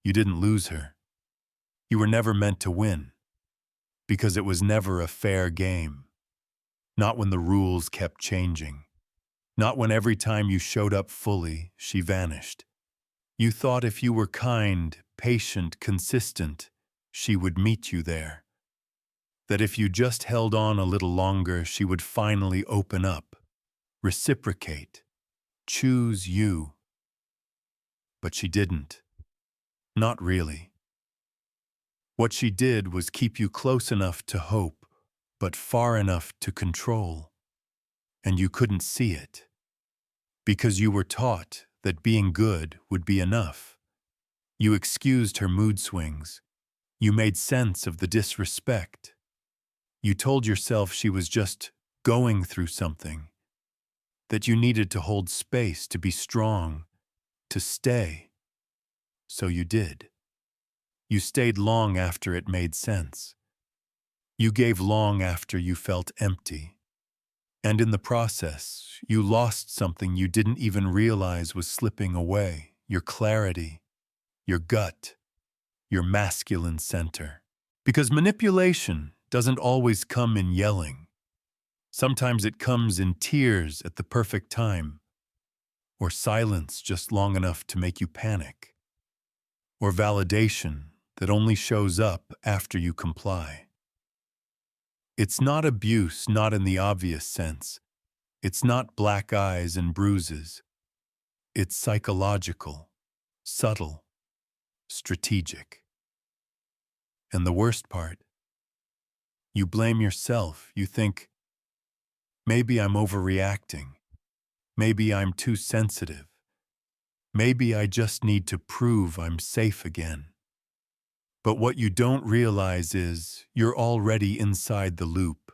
You didn't lose her. You were never meant to win, because it was never a fair game. Not when the rules kept changing. Not when every time you showed up fully, she vanished. You thought if you were kind, patient, consistent, she would meet you there. That if you just held on a little longer, she would finally open up, reciprocate, choose you. But she didn't. Not really. What she did was keep you close enough to hope, but far enough to control. And you couldn't see it. Because you were taught that being good would be enough. You excused her mood swings. You made sense of the disrespect. You told yourself she was just going through something, that you needed to hold space, to be strong, to stay. So you did. You stayed long after it made sense. You gave long after you felt empty. And in the process, you lost something you didn't even realize was slipping away, your clarity, your gut, your masculine center. Because manipulation doesn't always come in yelling. Sometimes it comes in tears at the perfect time, or silence just long enough to make you panic, or validation that only shows up after you comply. It's not abuse, not in the obvious sense. It's not black eyes and bruises. It's psychological, subtle, strategic. And the worst part, you blame yourself. You think, maybe I'm overreacting. Maybe I'm too sensitive. Maybe I just need to prove I'm safe again. But what you don't realize is you're already inside the loop.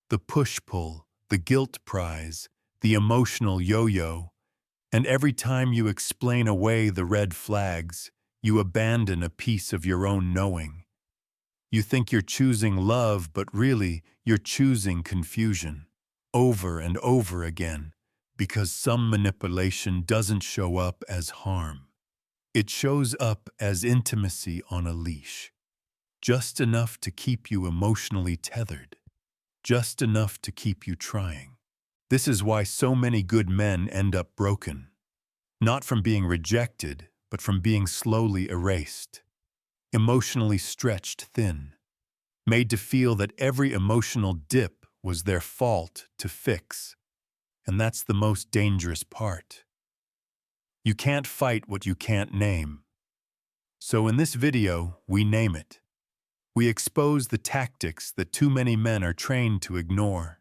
The push-pull, the guilt prize, the emotional yo-yo. And every time you explain away the red flags, you abandon a piece of your own knowing. You think you're choosing love, but really you're choosing confusion. Over and over again, because some manipulation doesn't show up as harm. It shows up as intimacy on a leash, just enough to keep you emotionally tethered, just enough to keep you trying. This is why so many good men end up broken, not from being rejected, but from being slowly erased, emotionally stretched thin, made to feel that every emotional dip was their fault to fix. And that's the most dangerous part. You can't fight what you can't name. So in this video, we name it. We expose the tactics that too many men are trained to ignore.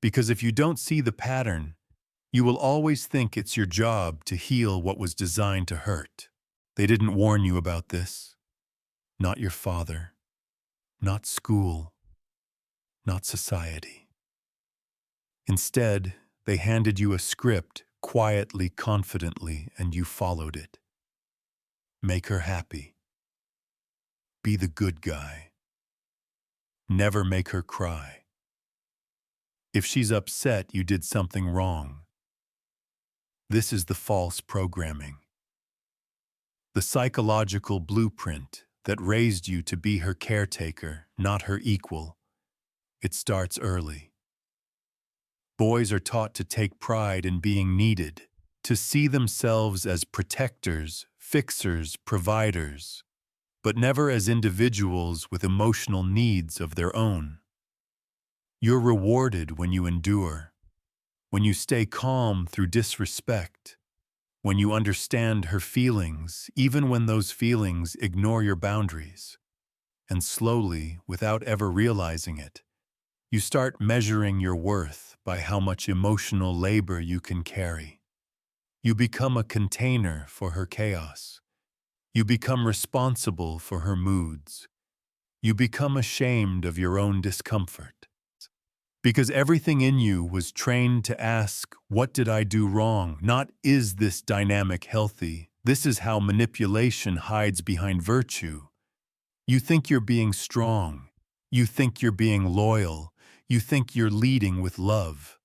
Because if you don't see the pattern, you will always think it's your job to heal what was designed to hurt. They didn't warn you about this. Not your father. Not school. Not society. Instead, they handed you a script quietly, confidently, and you followed it. Make her happy. Be the good guy. Never make her cry. If she's upset, you did something wrong. This is the false programming. The psychological blueprint that raised you to be her caretaker, not her equal. It starts early. Boys are taught to take pride in being needed, to see themselves as protectors, fixers, providers, but never as individuals with emotional needs of their own. You're rewarded when you endure, when you stay calm through disrespect, when you understand her feelings, even when those feelings ignore your boundaries. And slowly, without ever realizing it, you start measuring your worth by how much emotional labor you can carry. You become a container for her chaos. You become responsible for her moods. You become ashamed of your own discomfort. Because everything in you was trained to ask, what did I do wrong? Not, is this dynamic healthy? This is how manipulation hides behind virtue. You think you're being strong. You think you're being loyal. You think you're leading with love.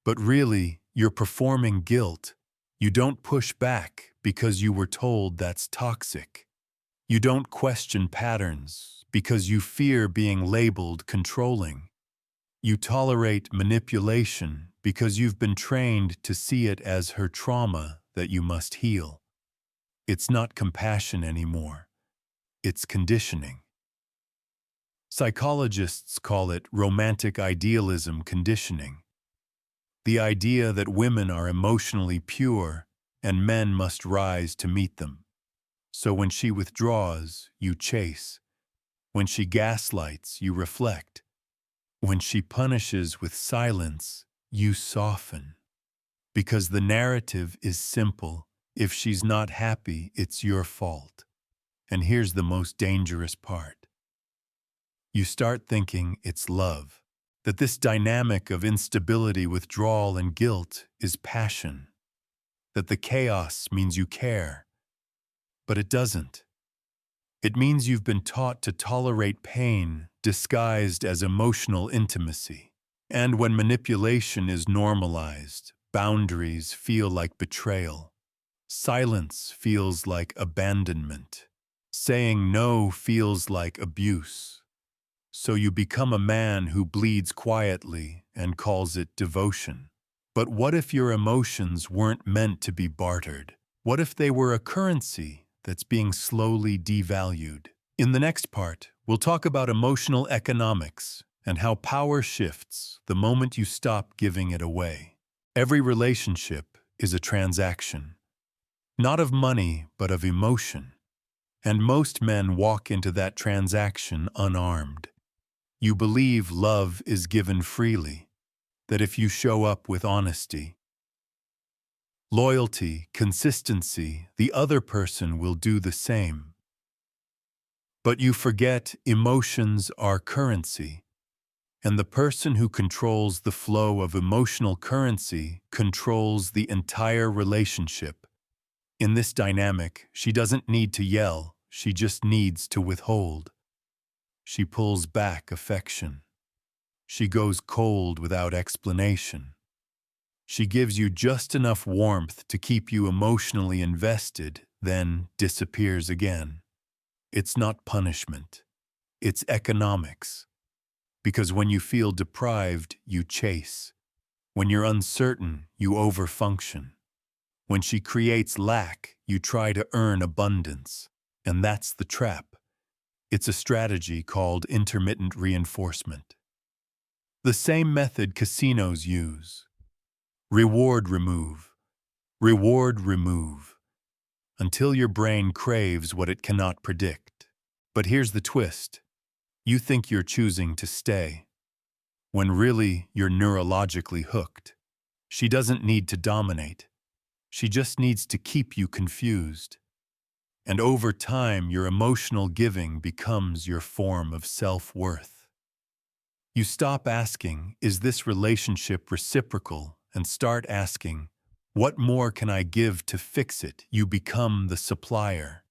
But really, you're performing guilt. You don't push back because you were told that's toxic. You don't question patterns because you fear being labeled controlling. You tolerate manipulation because you've been trained to see it as her trauma that you must heal. It's not compassion anymore. It's conditioning. Psychologists call it romantic idealism conditioning. The idea that women are emotionally pure and men must rise to meet them. So when she withdraws, you chase. When she gaslights, you reflect. When she punishes with silence, you soften. Because the narrative is simple. If she's not happy, it's your fault. And here's the most dangerous part. You start thinking it's love, that this dynamic of instability, withdrawal, and guilt is passion, that the chaos means you care. But it doesn't. It means you've been taught to tolerate pain disguised as emotional intimacy. And when manipulation is normalized, boundaries feel like betrayal. Silence feels like abandonment. Saying no feels like abuse. So you become a man who bleeds quietly and calls it devotion. But what if your emotions weren't meant to be bartered? What if they were a currency that's being slowly devalued? In the next part, we'll talk about emotional economics and how power shifts the moment you stop giving it away. Every relationship is a transaction, not of money, but of emotion. And most men walk into that transaction unarmed. You believe love is given freely, that if you show up with honesty, loyalty, consistency, the other person will do the same. But you forget emotions are currency, and the person who controls the flow of emotional currency controls the entire relationship. In this dynamic, she doesn't need to yell, she just needs to withhold. She pulls back affection. She goes cold without explanation. She gives you just enough warmth to keep you emotionally invested, then disappears again. It's not punishment. It's economics. Because when you feel deprived, you chase. When you're uncertain, you overfunction. When she creates lack, you try to earn abundance. And that's the trap. It's a strategy called intermittent reinforcement. The same method casinos use. Reward, remove. Reward, remove. Until your brain craves what it cannot predict. But here's the twist. You think you're choosing to stay, when really you're neurologically hooked. She doesn't need to dominate. She just needs to keep you confused. And over time, your emotional giving becomes your form of self-worth. You stop asking, is this relationship reciprocal? And start asking, what more can I give to fix it? You become the supplier,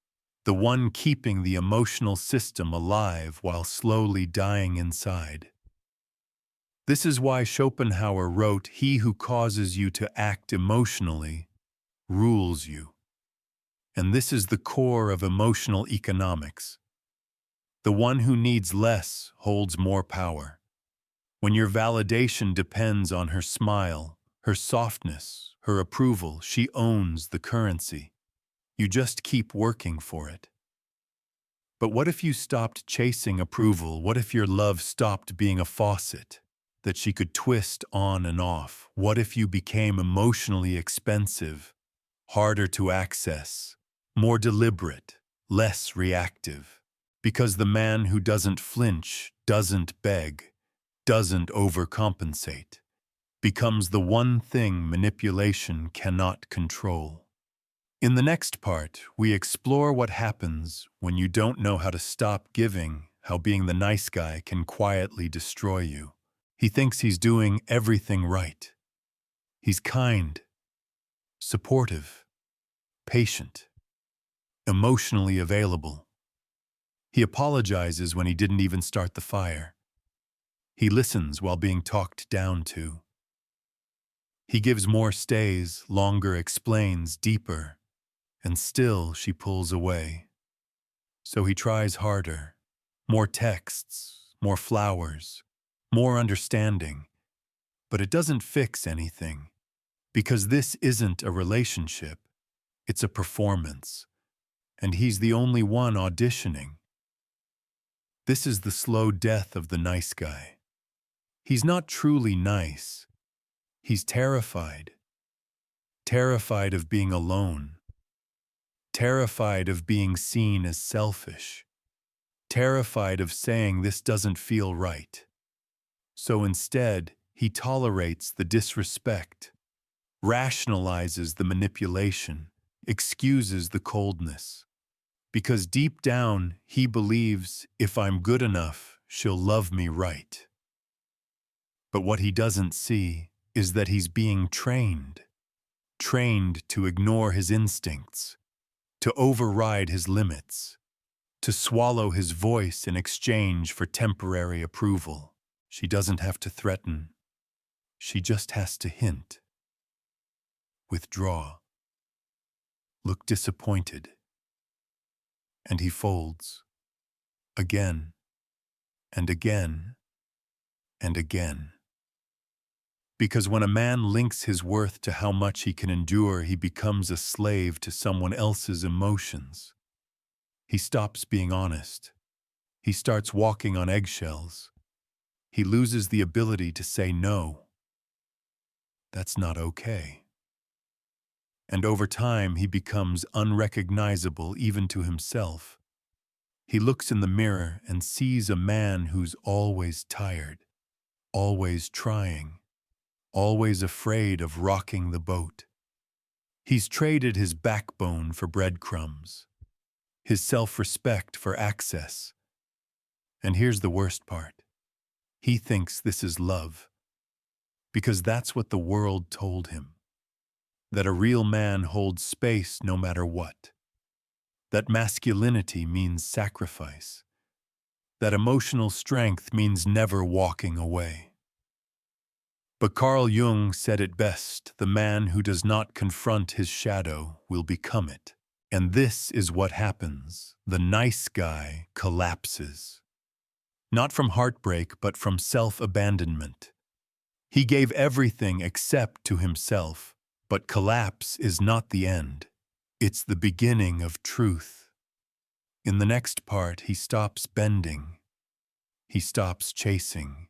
the one keeping the emotional system alive while slowly dying inside. This is why Schopenhauer wrote, "He who causes you to act emotionally rules you." And this is the core of emotional economics. The one who needs less holds more power. When your validation depends on her smile, her softness, her approval, she owns the currency. You just keep working for it. But what if you stopped chasing approval? What if your love stopped being a faucet that she could twist on and off? What if you became emotionally expensive, harder to access, more deliberate, less reactive? Because the man who doesn't flinch, doesn't beg, doesn't overcompensate, becomes the one thing manipulation cannot control. In the next part, we explore what happens when you don't know how to stop giving, how being the nice guy can quietly destroy you. He thinks he's doing everything right. He's kind, supportive, patient, emotionally available. He apologizes when he didn't even start the fire. He listens while being talked down to. He gives more, stays longer, explains deeper, and still she pulls away. So he tries harder. More texts, more flowers, more understanding. But it doesn't fix anything. Because this isn't a relationship. It's a performance. And he's the only one auditioning. This is the slow death of the nice guy. He's not truly nice. He's terrified. Terrified of being alone. Terrified of being seen as selfish. Terrified of saying this doesn't feel right. So instead, he tolerates the disrespect, rationalizes the manipulation, excuses the coldness. Because deep down, he believes if I'm good enough, she'll love me right. But what he doesn't see is that he's being trained. Trained to ignore his instincts, to override his limits, to swallow his voice in exchange for temporary approval. She doesn't have to threaten. She just has to hint. Withdraw. Look disappointed. And he folds. Again, and again, and again. Because when a man links his worth to how much he can endure, he becomes a slave to someone else's emotions. He stops being honest. He starts walking on eggshells. He loses the ability to say no. That's not okay. And over time, he becomes unrecognizable even to himself. He looks in the mirror and sees a man who's always tired, always trying, always afraid of rocking the boat. He's traded his backbone for breadcrumbs, his self-respect for access. And here's the worst part. He thinks this is love, because that's what the world told him. That a real man holds space no matter what. That masculinity means sacrifice. That emotional strength means never walking away. But Carl Jung said it best, the man who does not confront his shadow will become it. And this is what happens. The nice guy collapses. Not from heartbreak, but from self-abandonment. He gave everything except to himself, but collapse is not the end. It's the beginning of truth. In the next part, he stops bending. He stops chasing.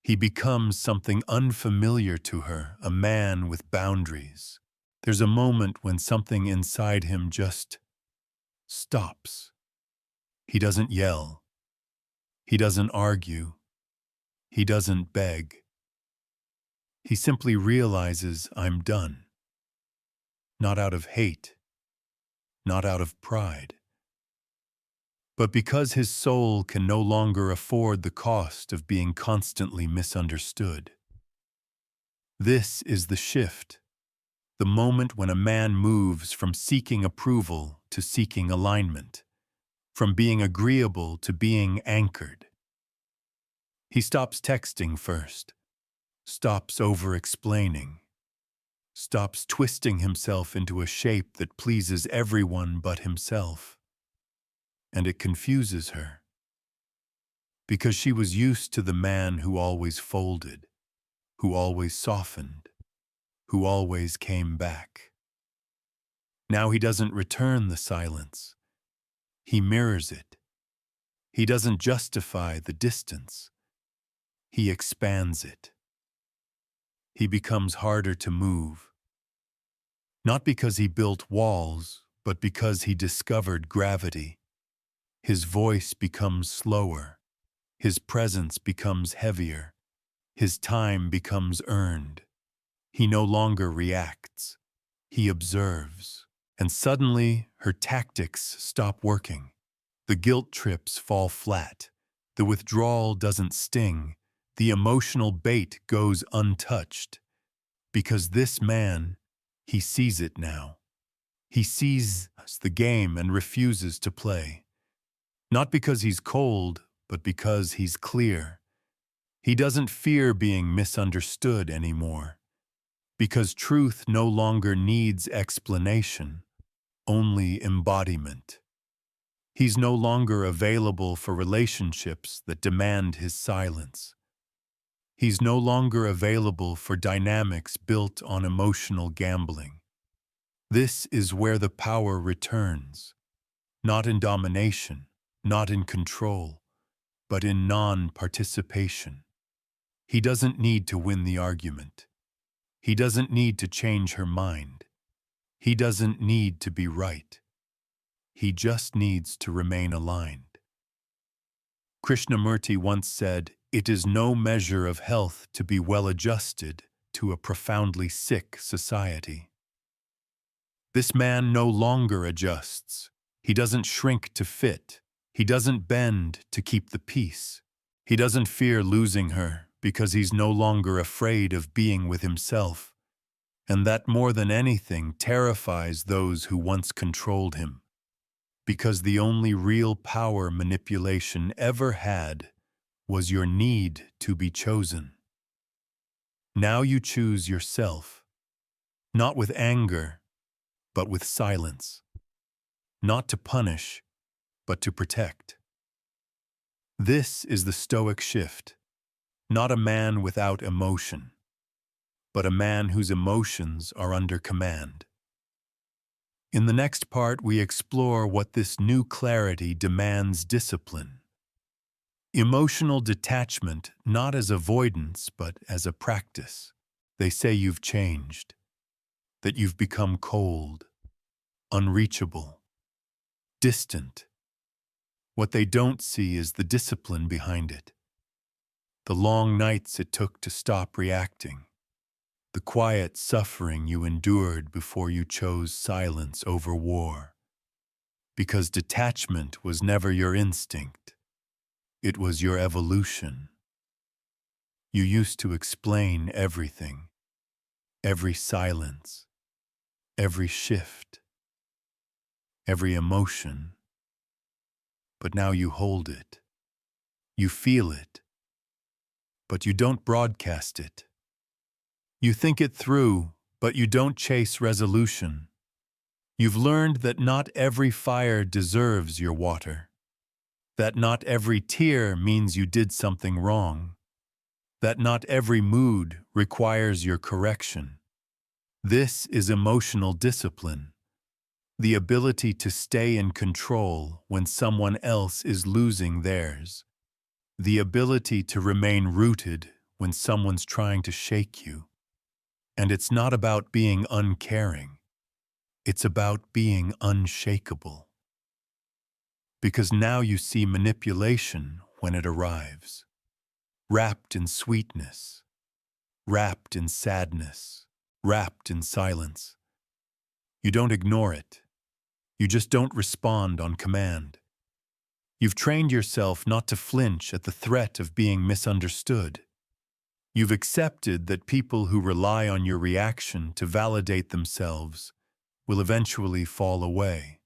He becomes something unfamiliar to her, a man with boundaries. There's a moment when something inside him just stops. He doesn't yell. He doesn't argue. He doesn't beg. He simply realizes, I'm done. Not out of hate. Not out of pride. But because his soul can no longer afford the cost of being constantly misunderstood. This is the shift, the moment when a man moves from seeking approval to seeking alignment, from being agreeable to being anchored. He stops texting first, stops over-explaining, stops twisting himself into a shape that pleases everyone but himself. And it confuses her, because she was used to the man who always folded, who always softened, who always came back. Now he doesn't return the silence. He mirrors it. He doesn't justify the distance. He expands it. He becomes harder to move, not because he built walls, but because he discovered gravity. His voice becomes slower. His presence becomes heavier. His time becomes earned. He no longer reacts. He observes. And suddenly, her tactics stop working. The guilt trips fall flat. The withdrawal doesn't sting. The emotional bait goes untouched. Because this man, he sees it now. He sees the game and refuses to play. Not because he's cold, but because he's clear. He doesn't fear being misunderstood anymore. Because truth no longer needs explanation, only embodiment. He's no longer available for relationships that demand his silence. He's no longer available for dynamics built on emotional gambling. This is where the power returns, not in domination, not in control, but in non-participation. He doesn't need to win the argument. He doesn't need to change her mind. He doesn't need to be right. He just needs to remain aligned. Krishnamurti once said, "It is no measure of health to be well-adjusted to a profoundly sick society." This man no longer adjusts. He doesn't shrink to fit. He doesn't bend to keep the peace. He doesn't fear losing her because he's no longer afraid of being with himself. And that more than anything terrifies those who once controlled him. Because the only real power manipulation ever had was your need to be chosen. Now you choose yourself, not with anger, but with silence. Not to punish, but to protect. This is the Stoic shift, not a man without emotion, but a man whose emotions are under command. In the next part, we explore what this new clarity demands discipline. Emotional detachment, not as avoidance, but as a practice. They say you've changed, that you've become cold, unreachable, distant. What they don't see is the discipline behind it. The long nights it took to stop reacting. The quiet suffering you endured before you chose silence over war. Because detachment was never your instinct. It was your evolution. You used to explain everything, every silence, every shift, every emotion. But now you hold it. You feel it. But you don't broadcast it. You think it through, but you don't chase resolution. You've learned that not every fire deserves your water. That not every tear means you did something wrong. That not every mood requires your correction. This is emotional discipline. The ability to stay in control when someone else is losing theirs. The ability to remain rooted when someone's trying to shake you. And it's not about being uncaring. It's about being unshakable. Because now you see manipulation when it arrives. Wrapped in sweetness. Wrapped in sadness. Wrapped in silence. You don't ignore it. You just don't respond on command. You've trained yourself not to flinch at the threat of being misunderstood. You've accepted that people who rely on your reaction to validate themselves will eventually fall away.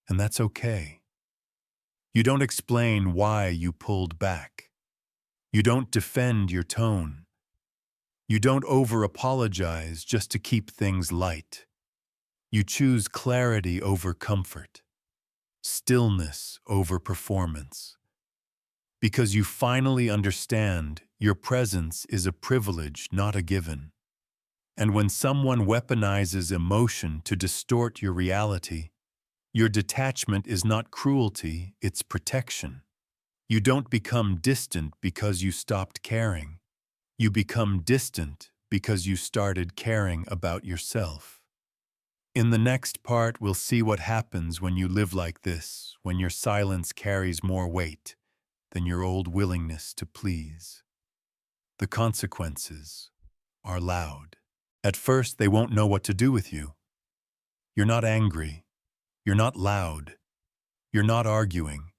And that's okay. You don't explain why you pulled back. You don't defend your tone. You don't over-apologize just to keep things light. You choose clarity over comfort, stillness over performance. Because you finally understand your presence is a privilege, not a given. And when someone weaponizes emotion to distort your reality, your detachment is not cruelty, it's protection. You don't become distant because you stopped caring. You become distant because you started caring about yourself. In the next part, we'll see what happens when you live like this, when your silence carries more weight than your old willingness to please. The consequences are loud. At first, they won't know what to do with you. You're not angry. You're not loud. You're not arguing.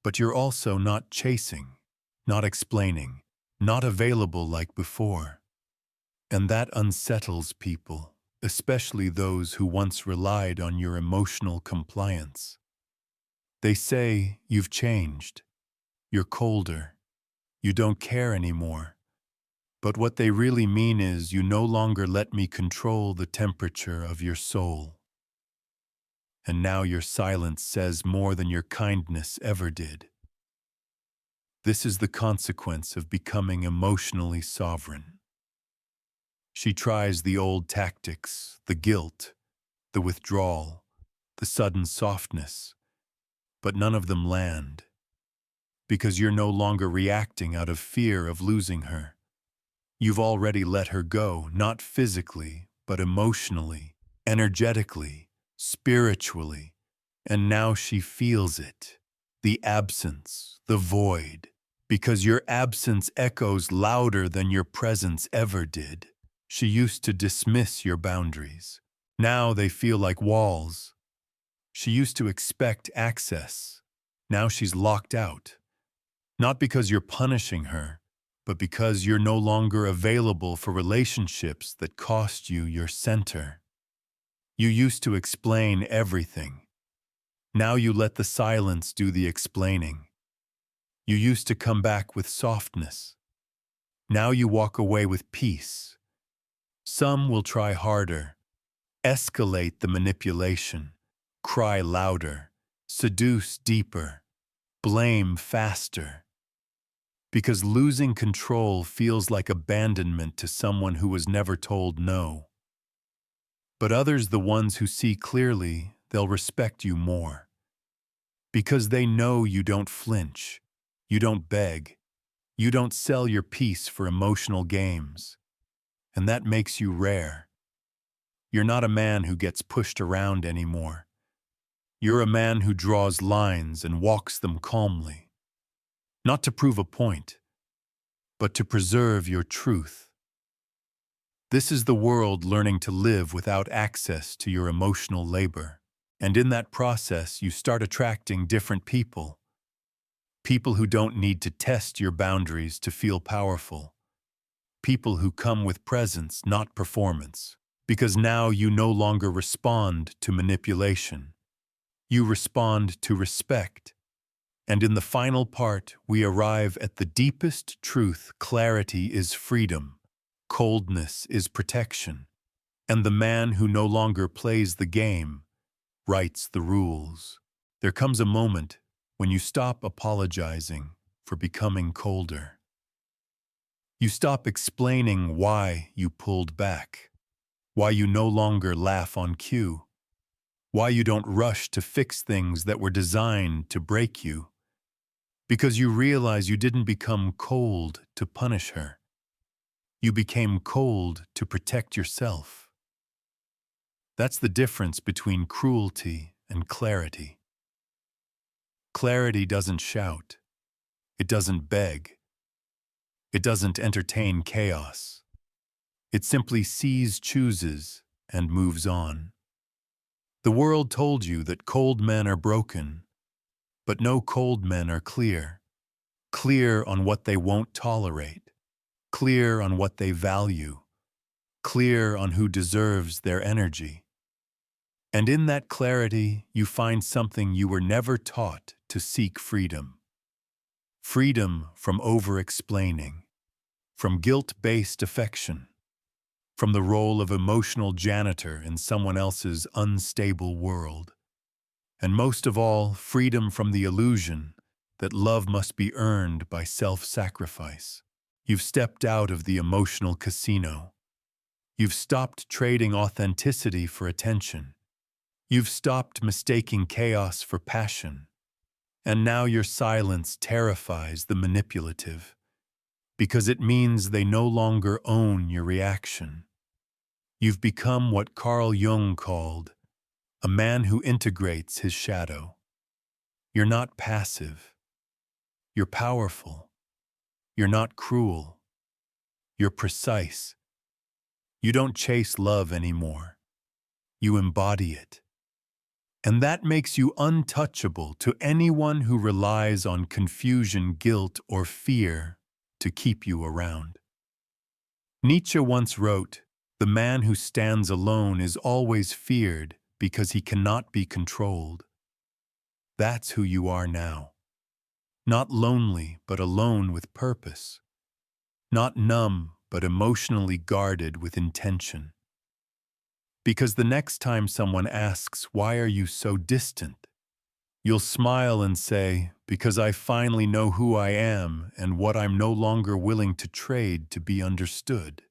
But you're also not chasing, not explaining, not available like before. And that unsettles people, especially those who once relied on your emotional compliance. They say, you've changed. You're colder. You don't care anymore. But what they really mean is you no longer let me control the temperature of your soul. and now your silence says more than your kindness ever did. This is the consequence of becoming emotionally sovereign. She tries the old tactics, the guilt, the withdrawal, the sudden softness, but none of them land, because you're no longer reacting out of fear of losing her. You've already let her go, not physically, but emotionally, energetically, spiritually, and now she feels it. The absence, the void, because your absence echoes louder than your presence ever did. She used to dismiss your boundaries. Now they feel like walls. She used to expect access. Now she's locked out. Not because you're punishing her, but because you're no longer available for relationships that cost you your center. You used to explain everything. Now you let the silence do the explaining. You used to come back with softness. Now you walk away with peace. Some will try harder, escalate the manipulation, cry louder, seduce deeper, blame faster. Because losing control feels like abandonment to someone who was never told no. But others, the ones who see clearly, they'll respect you more. Because they know you don't flinch, you don't beg, you don't sell your peace for emotional games. And that makes you rare. You're not a man who gets pushed around anymore. You're a man who draws lines and walks them calmly. Not to prove a point, but to preserve your truth. This is the world learning to live without access to your emotional labor. And in that process, you start attracting different people. People who don't need to test your boundaries to feel powerful. People who come with presence, not performance. Because now you no longer respond to manipulation. You respond to respect. And in the final part, we arrive at the deepest truth. Clarity is freedom. Coldness is protection. And the man who no longer plays the game writes the rules. There comes a moment when you stop apologizing for becoming colder. You stop explaining why you pulled back, why you no longer laugh on cue, why you don't rush to fix things that were designed to break you, because you realize you didn't become cold to punish her. You became cold to protect yourself. That's the difference between cruelty and clarity. Clarity doesn't shout. It doesn't beg. It doesn't entertain chaos. It simply sees, chooses, and moves on. The world told you that cold men are broken, but no cold men are clear. Clear on what they won't tolerate. Clear on what they value. Clear on who deserves their energy. And in that clarity, you find something you were never taught to seek: freedom. Freedom from over-explaining, from guilt-based affection, from the role of emotional janitor in someone else's unstable world. And most of all, freedom from the illusion that love must be earned by self-sacrifice. You've stepped out of the emotional casino. You've stopped trading authenticity for attention. You've stopped mistaking chaos for passion. And now your silence terrifies the manipulative, because it means they no longer own your reaction. You've become what Carl Jung called a man who integrates his shadow. You're not passive. You're powerful. You're not cruel. You're precise. You don't chase love anymore. You embody it. And that makes you untouchable to anyone who relies on confusion, guilt, or fear to keep you around. Nietzsche once wrote, "The man who stands alone is always feared because he cannot be controlled." That's who you are now. Not lonely, but alone with purpose. Not numb, but emotionally guarded with intention. Because the next time someone asks, "Why are you so distant?" you'll smile and say, "Because I finally know who I am and what I'm no longer willing to trade to be understood."